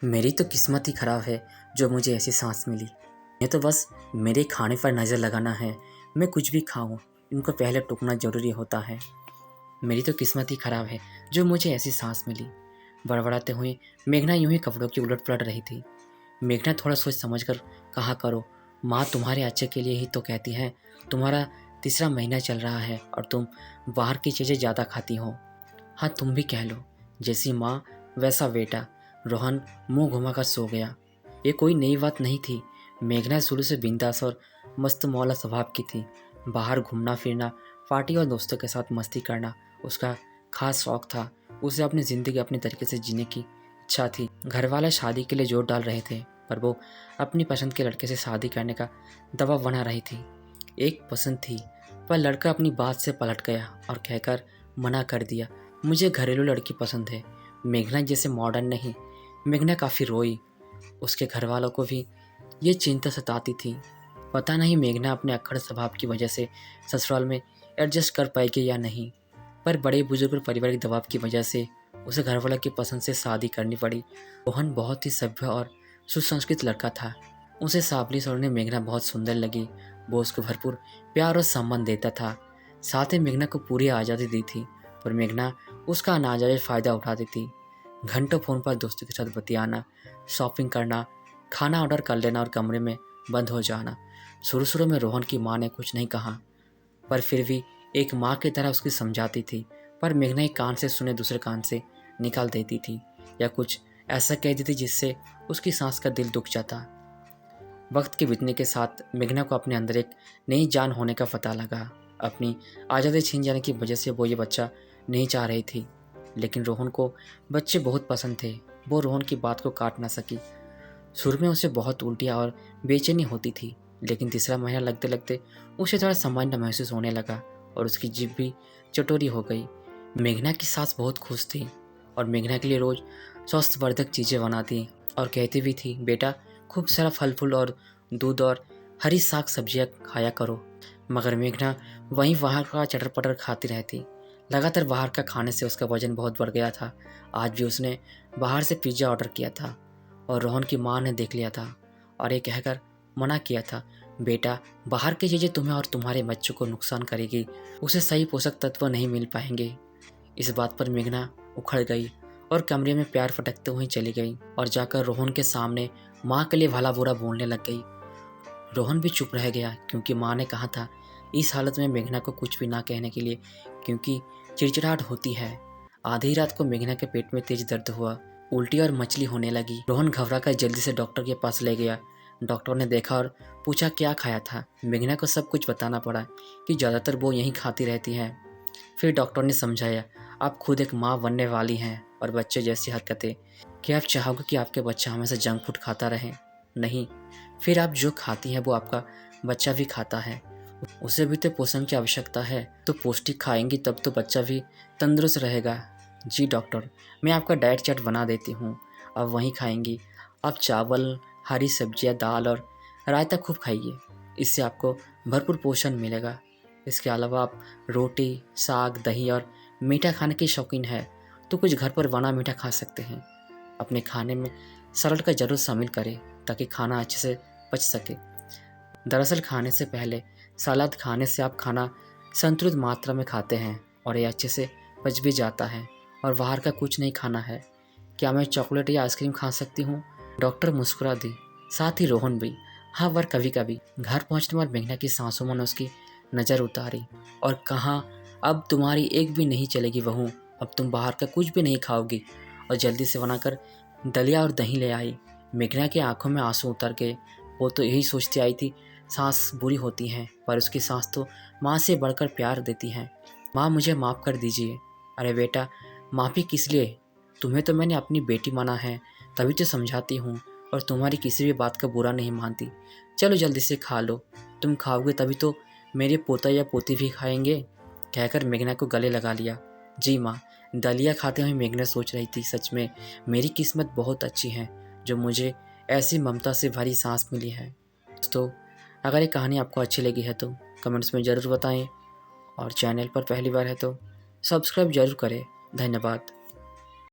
मेरी तो किस्मत ही ख़राब है जो मुझे ऐसी सांस मिली। ये तो बस मेरे खाने पर नज़र लगाना है। मैं कुछ भी खाऊं, इनको पहले टूकना ज़रूरी होता है। मेरी तो किस्मत ही ख़राब है जो मुझे ऐसी सांस मिली। बड़बड़ाते हुए मेघना यूं ही कपड़ों की उलट पलट रही थी। मेघना थोड़ा सोच समझ कर कहा करो, माँ तुम्हारे अच्छे के लिए ही तो कहती हैं। तुम्हारा तीसरा महीना चल रहा है और तुम बाहर की चीज़ें ज़्यादा खाती हो। हाँ, तुम भी कह लो, जैसी माँ वैसा बेटा। रोहन मुंह घुमाकर सो गया। ये कोई नई बात नहीं थी। मेघना शुरू से बिंदास और मस्त मौला स्वभाव की थी। बाहर घूमना फिरना, पार्टी और दोस्तों के साथ मस्ती करना उसका खास शौक था। उसे अपनी ज़िंदगी अपने तरीके से जीने की इच्छा थी। घर वाले शादी के लिए जोर डाल रहे थे, पर वो अपनी पसंद के लड़के से शादी करने का दबाव बना रही थी। एक पसंद थी, पर लड़का अपनी बात से पलट गया और कहकर मना कर दिया, मुझे घरेलू लड़की पसंद है। मेघना जैसे मॉडर्न नहीं। मेघना काफ़ी रोई। उसके घर वालों को भी ये चिंता सताती थी। पता नहीं मेघना अपने अक्खड़ स्वभाव की वजह से ससुराल में एडजस्ट कर पाएगी या नहीं, पर बड़े बुजुर्ग और पारिवारिक दबाव की वजह से उसे घरवालों की पसंद से शादी करनी पड़ी। रोहन बहुत ही सभ्य और सुसंस्कृत लड़का था। उसे सावली सोचने मेघना बहुत सुंदर लगी। वो उसको भरपूर प्यार और सम्मान देता था। साथ ही मेघना को पूरी आज़ादी दी थी, पर मेघना उसका नाजायज फ़ायदा उठाती थी। घंटों फ़ोन पर दोस्तों के साथ बतियाना, शॉपिंग करना, खाना ऑर्डर कर लेना और कमरे में बंद हो जाना। शुरू में रोहन की माँ ने कुछ नहीं कहा, पर फिर भी एक माँ की तरह उसकी समझाती थी। पर मेघना एक कान से सुने दूसरे कान से निकाल देती थी, या कुछ ऐसा कह देती जिससे उसकी सांस का दिल दुख जाता। वक्त के बीतने के साथ मेघना को अपने अंदर एक नई जान होने का पता लगा। अपनी आज़ादी छीन जाने की वजह से वो ये बच्चा नहीं चाह रही थी, लेकिन रोहन को बच्चे बहुत पसंद थे। वो रोहन की बात को काट ना सकी। शुरू में उसे बहुत उल्टियाँ और बेचैनी होती थी, लेकिन तीसरा महीना लगते लगते उसे थोड़ा सामान्य महसूस होने लगा और उसकी जीभ भी चटोरी हो गई। मेघना की सास बहुत खुश थी और मेघना के लिए रोज़ स्वास्थ्यवर्धक चीज़ें बनाती और कहती भी थी, बेटा खूब सारा फल फूल और दूध और हरी साग सब्जियाँ खाया करो। मगर मेघना वहीं वहाँ का चटर पटर खाती रहती। लगातार बाहर का खाने से उसका वजन बहुत बढ़ गया था। आज भी उसने बाहर से पिज़्ज़ा ऑर्डर किया था और रोहन की माँ ने देख लिया था और ये कहकर मना किया था, बेटा बाहर की चीज़ें तुम्हें और तुम्हारे बच्चों को नुकसान करेगी, उसे सही पोषक तत्व नहीं मिल पाएंगे। इस बात पर मेघना उखड़ गई और कमरे में प्यार फटकते हुए चली गई और जाकर रोहन के सामने माँ के लिए भला बुरा बोलने लग गई। रोहन भी चुप रह गया, क्योंकि माँ ने कहा था इस हालत में मेघना को कुछ भी ना कहने के लिए, क्योंकि चिड़चिड़ाहट होती है। आधी रात को मेघना के पेट में तेज दर्द हुआ, उल्टी और मचली होने लगी। रोहन घबरा कर जल्दी से डॉक्टर के पास ले गया। डॉक्टर ने देखा और पूछा क्या खाया था। मेघना को सब कुछ बताना पड़ा कि ज़्यादातर वो यहीं खाती रहती हैं। फिर डॉक्टर ने समझाया, आप खुद एक माँ बनने वाली हैं और बच्चे जैसी हरकतें, क्या आप चाहोगे कि आपके बच्चा हमेशा जंक फूड खाता रहे? नहीं, फिर आप जो खाती हैं वो आपका बच्चा भी खाता है। उसे भी तो पोषण की आवश्यकता है, तो पौष्टिक खाएंगी तब तो बच्चा भी तंदुरुस्त रहेगा। जी डॉक्टर, मैं आपका डाइट चार्ट बना देती हूँ, आप वहीं खाएंगी। आप चावल, हरी सब्जियाँ, दाल और रायता खूब खाइए, इससे आपको भरपूर पोषण मिलेगा। इसके अलावा आप रोटी, साग, दही और मीठा खाने के शौकीन है तो कुछ घर पर बना मीठा खा सकते हैं। अपने खाने में सलाद का जरूर शामिल करें ताकि खाना अच्छे से पच सके। दरअसल खाने से पहले सलाद खाने से आप खाना संतुलित मात्रा में खाते हैं और ये अच्छे से पच भी जाता है। और बाहर का कुछ नहीं खाना है। क्या मैं चॉकलेट या आइसक्रीम खा सकती हूँ? डॉक्टर मुस्कुरा दी, साथ ही रोहन भी। हाँ, वर कभी कभी। घर पहुँचने पर मेघना की सासों ने उसकी नज़र उतारी और कहा, अब तुम्हारी एक भी नहीं चलेगी बहू, अब तुम बाहर का कुछ भी नहीं खाओगी। और जल्दी से बनाकर दलिया और दही ले आई। मेघना की आंखों में आंसू उतर गए। वो तो यही सोचती आई थी सास बुरी होती हैं, पर उसकी सास तो माँ से बढ़कर प्यार देती हैं। माँ मुझे माफ़ कर दीजिए। अरे बेटा, माफ़ी किस लिए? तुम्हें तो मैंने अपनी बेटी माना है, तभी तो समझाती हूँ और तुम्हारी किसी भी बात का बुरा नहीं मानती। चलो जल्दी से खा लो, तुम खाओगे तभी तो मेरे पोता या पोती भी खाएंगे। कहकर मेघना को गले लगा लिया। जी माँ। दलिया खाते हुए मेघना सोच रही थी, सच में मेरी किस्मत बहुत अच्छी है जो मुझे ऐसी ममता से भरी सांस मिली है। दोस्तों, अगर ये कहानी आपको अच्छी लगी है तो कमेंट्स में ज़रूर बताएं और चैनल पर पहली बार है तो सब्सक्राइब ज़रूर करें। धन्यवाद।